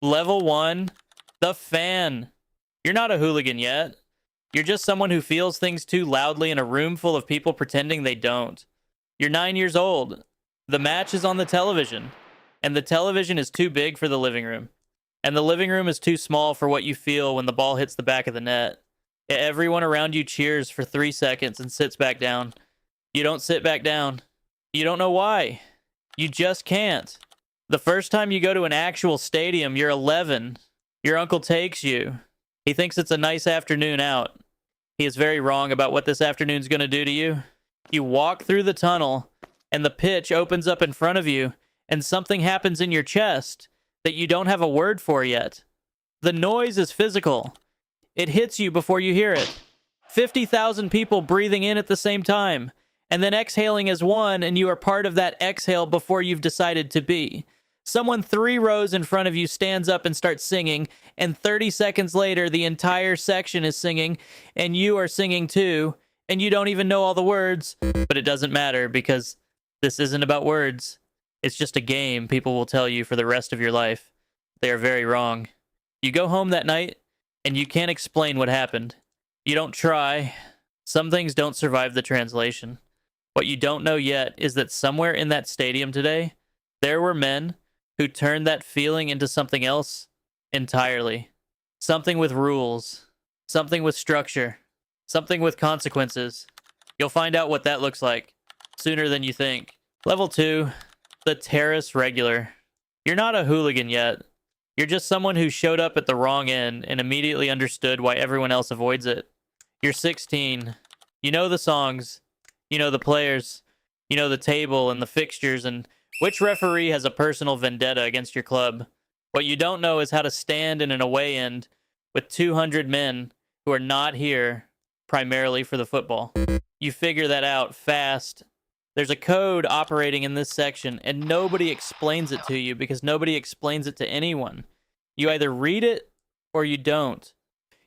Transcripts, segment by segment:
Level 1, the fan. You're not a hooligan yet. You're just someone who feels things too loudly in a room full of people pretending they don't. You're 9 years old. The match is on the television, and the television is too big for the living room. And the living room is too small for what you feel when the ball hits the back of the net. Everyone around you cheers for 3 seconds and sits back down. You don't sit back down. You don't know why. You just can't. The first time you go to an actual stadium, you're 11. Your uncle takes you. He thinks it's a nice afternoon out. He is very wrong about what this afternoon's going to do to you. You walk through the tunnel, and the pitch opens up in front of you, and something happens in your chest that you don't have a word for yet. The noise is physical. It hits you before you hear it. 50,000 people breathing in at the same time, and then exhaling as one, and you are part of that exhale before you've decided to be. Someone 3 rows in front of you stands up and starts singing, and 30 seconds later, the entire section is singing, and you are singing too, and you don't even know all the words, but it doesn't matter because this isn't about words. It's just a game people will tell you for the rest of your life. They are very wrong. You go home that night, and you can't explain what happened. You don't try. Some things don't survive the translation. What you don't know yet is that somewhere in that stadium today, there were men who turned that feeling into something else entirely. Something with rules. Something with structure. Something with consequences. You'll find out what that looks like sooner than you think. Level 2, the terrace regular. You're not a hooligan yet. You're just someone who showed up at the wrong end and immediately understood why everyone else avoids it. You're 16. You know the songs. You know the players. You know the table and the fixtures and which referee has a personal vendetta against your club. What you don't know is how to stand in an away end with 200 men who are not here primarily for the football. You figure that out fast. There's a code operating in this section, and nobody explains it to you because nobody explains it to anyone. You either read it or you don't.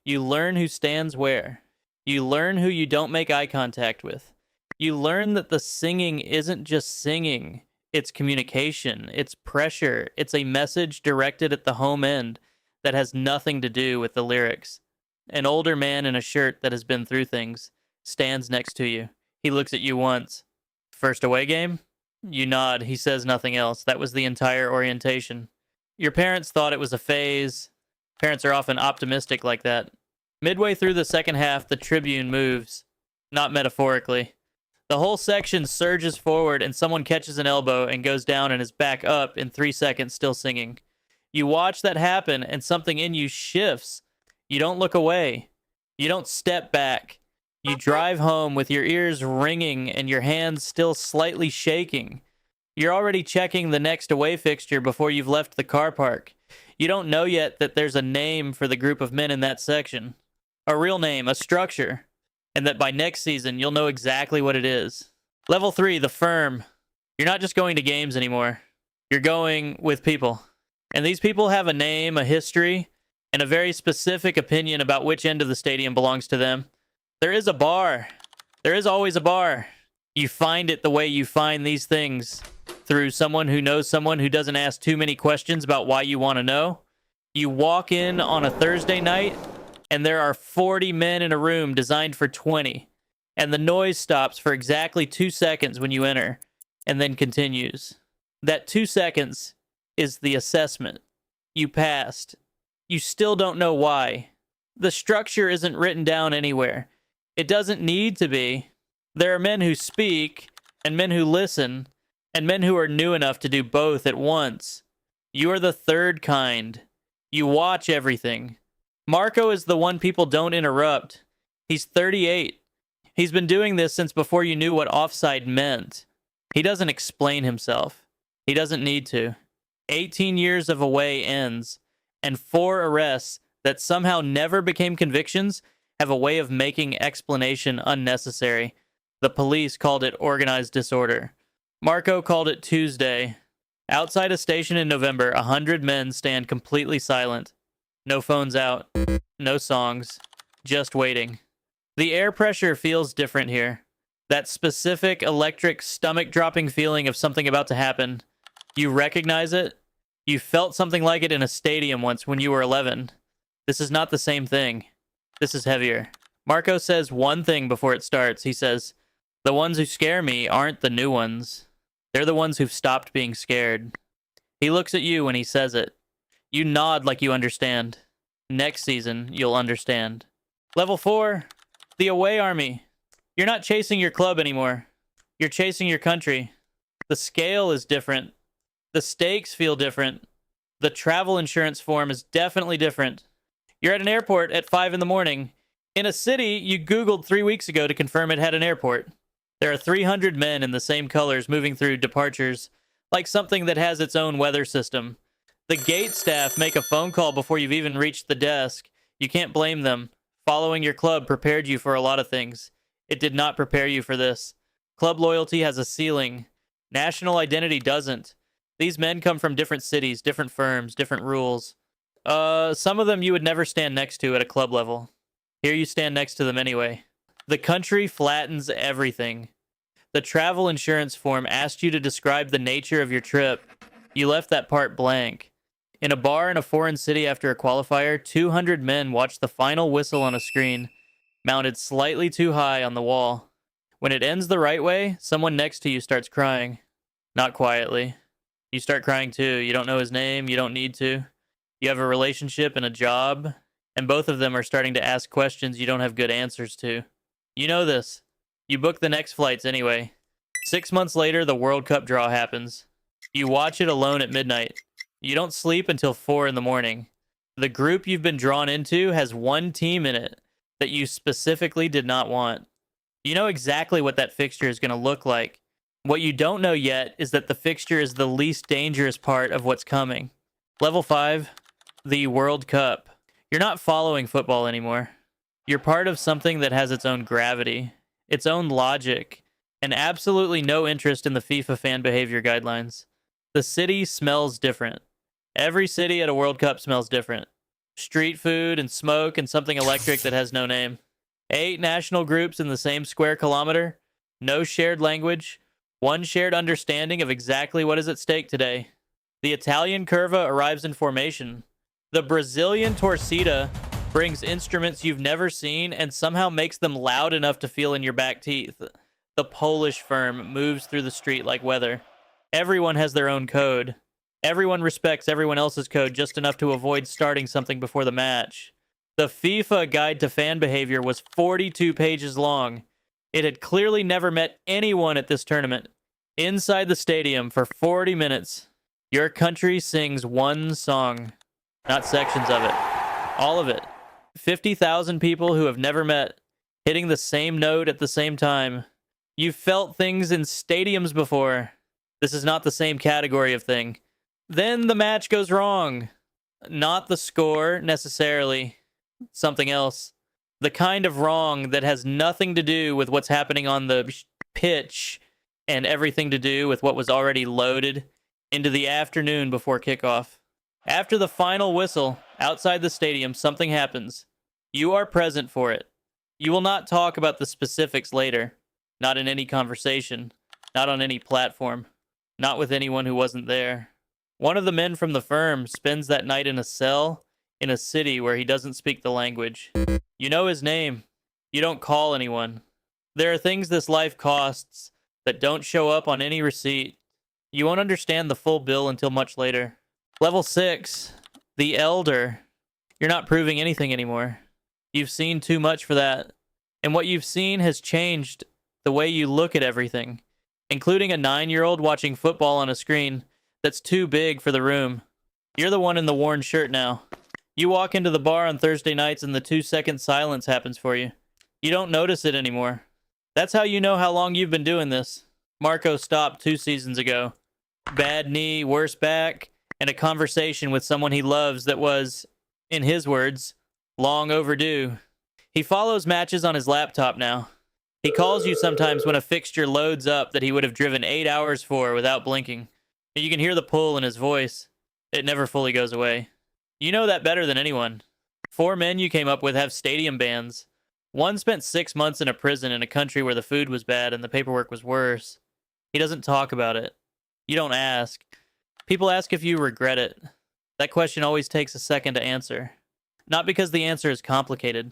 You learn who stands where. You learn who you don't make eye contact with. You learn that the singing isn't just singing. It's communication. It's pressure. It's a message directed at the home end that has nothing to do with the lyrics. An older man in a shirt that has been through things stands next to you. He looks at you once. First away game? You nod. He says nothing else. That was the entire orientation. Your parents thought it was a phase. Parents are often optimistic like that. Midway through the second half, the tribune moves. Not metaphorically. The whole section surges forward and someone catches an elbow and goes down and is back up in 3 seconds still singing. You watch that happen and something in you shifts. You don't look away. You don't step back. You drive home with your ears ringing and your hands still slightly shaking. You're already checking the next away fixture before you've left the car park. You don't know yet that there's a name for the group of men in that section. A real name, a structure. And that by next season, you'll know exactly what it is. Level 3, the firm. You're not just going to games anymore. You're going with people. And these people have a name, a history, and a very specific opinion about which end of the stadium belongs to them. There is a bar. There is always a bar. You find it the way you find these things. Through someone who knows someone who doesn't ask too many questions about why you want to know. You walk in on a Thursday night, and there are 40 men in a room designed for 20. And the noise stops for exactly 2 seconds when you enter, and then continues. That 2 seconds is the assessment. You passed. You still don't know why. The structure isn't written down anywhere. It doesn't need to be. There are men who speak, and men who listen, and men who are new enough to do both at once. You are the third kind. You watch everything. Marco is the one people don't interrupt. He's 38. He's been doing this since before you knew what offside meant. He doesn't explain himself. He doesn't need to. 18 years of away ends, and 4 arrests that somehow never became convictions have a way of making explanation unnecessary. The police called it organized disorder. Marco called it Tuesday. Outside a station in November, 100 men stand completely silent. No phones out. No songs. Just waiting. The air pressure feels different here. That specific electric stomach-dropping feeling of something about to happen. You recognize it, You felt something like it in a stadium once when you were 11. This is not the same thing. This is heavier. Marco says one thing before it starts. He says, "The ones who scare me aren't the new ones. They're the ones who've stopped being scared." He looks at you when he says it. You nod like you understand. Next season, you'll understand. Level 4, the away army. You're not chasing your club anymore. You're chasing your country. The scale is different. The stakes feel different. The travel insurance form is definitely different. You're at an airport at 5 in the morning. In a city you Googled 3 weeks ago to confirm it had an airport. There are 300 men in the same colors moving through departures, like something that has its own weather system. The gate staff make a phone call before you've even reached the desk. You can't blame them. Following your club prepared you for a lot of things. It did not prepare you for this. Club loyalty has a ceiling. National identity doesn't. These men come from different cities, different firms, different rules. Some of them you would never stand next to at a club level. Here you stand next to them anyway. The country flattens everything. The travel insurance form asked you to describe the nature of your trip. You left that part blank. In a bar in a foreign city after a qualifier, 200 men watched the final whistle on a screen, mounted slightly too high on the wall. When it ends the right way, someone next to you starts crying. Not quietly. You start crying too. You don't know his name. You don't need to. You have a relationship and a job, and both of them are starting to ask questions you don't have good answers to. You know this. You book the next flights anyway. 6 months later, the World Cup draw happens. You watch it alone at midnight. You don't sleep until 4 in the morning. The group you've been drawn into has one team in it that you specifically did not want. You know exactly what that fixture is going to look like. What you don't know yet is that the fixture is the least dangerous part of what's coming. Level 5, the World Cup. You're not following football anymore. You're part of something that has its own gravity, its own logic, and absolutely no interest in the FIFA fan behavior guidelines. The city smells different. Every city at a World Cup smells different. Street food and smoke and something electric that has no name. 8 national groups in the same square kilometer. No shared language. One shared understanding of exactly what is at stake today. The Italian curva arrives in formation. The Brazilian torcida brings instruments you've never seen and somehow makes them loud enough to feel in your back teeth. The Polish firm moves through the street like weather. Everyone has their own code. Everyone respects everyone else's code just enough to avoid starting something before the match. The FIFA guide to fan behavior was 42 pages long. It had clearly never met anyone at this tournament. Inside the stadium for 40 minutes, your country sings one song. Not sections of it. All of it. 50,000 people who have never met, hitting the same note at the same time. You've felt things in stadiums before. This is not the same category of thing. Then the match goes wrong. Not the score, necessarily. Something else. The kind of wrong that has nothing to do with what's happening on the pitch and everything to do with what was already loaded into the afternoon before kickoff. After the final whistle, outside the stadium, something happens. You are present for it. You will not talk about the specifics later. Not in any conversation. Not on any platform. Not with anyone who wasn't there. One of the men from the firm spends that night in a cell in a city where he doesn't speak the language. You know his name. You don't call anyone. There are things this life costs that don't show up on any receipt. You won't understand the full bill until much later. Level 6, the Elder. You're not proving anything anymore. You've seen too much for that. And what you've seen has changed the way you look at everything, including a 9-year-old watching football on a screen that's too big for the room. You're the one in the worn shirt now. You walk into the bar on Thursday nights and the 2-second silence happens for you. You don't notice it anymore. That's how you know how long you've been doing this. Marco stopped 2 seasons ago. Bad knee, worse back, and a conversation with someone he loves that was, in his words, long overdue. He follows matches on his laptop now. He calls you sometimes when a fixture loads up that he would have driven 8 hours for without blinking. You can hear the pull in his voice. It never fully goes away. You know that better than anyone. 4 men you came up with have stadium bans. One spent 6 months in a prison in a country where the food was bad and the paperwork was worse. He doesn't talk about it. You don't ask. People ask if you regret it. That question always takes a second to answer. Not because the answer is complicated,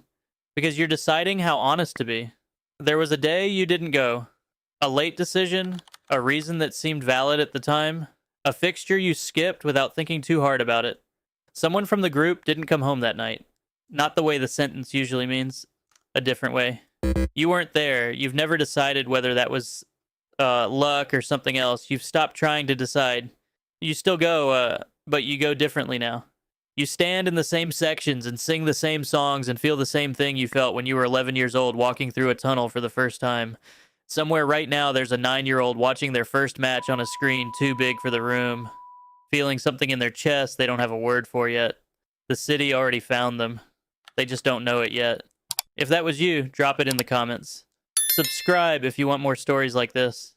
because you're deciding how honest to be. There was a day you didn't go, a late decision, a reason that seemed valid at the time, a fixture you skipped without thinking too hard about it. Someone from the group didn't come home that night. Not the way the sentence usually means, a different way. You weren't there. You've never decided whether that was luck or something else. You've stopped trying to decide. You still go, but you go differently now. You stand in the same sections and sing the same songs and feel the same thing you felt when you were 11 years old walking through a tunnel for the first time. Somewhere right now, there's a 9-year-old watching their first match on a screen too big for the room, feeling something in their chest they don't have a word for yet. The city already found them. They just don't know it yet. If that was you, drop it in the comments. Subscribe if you want more stories like this.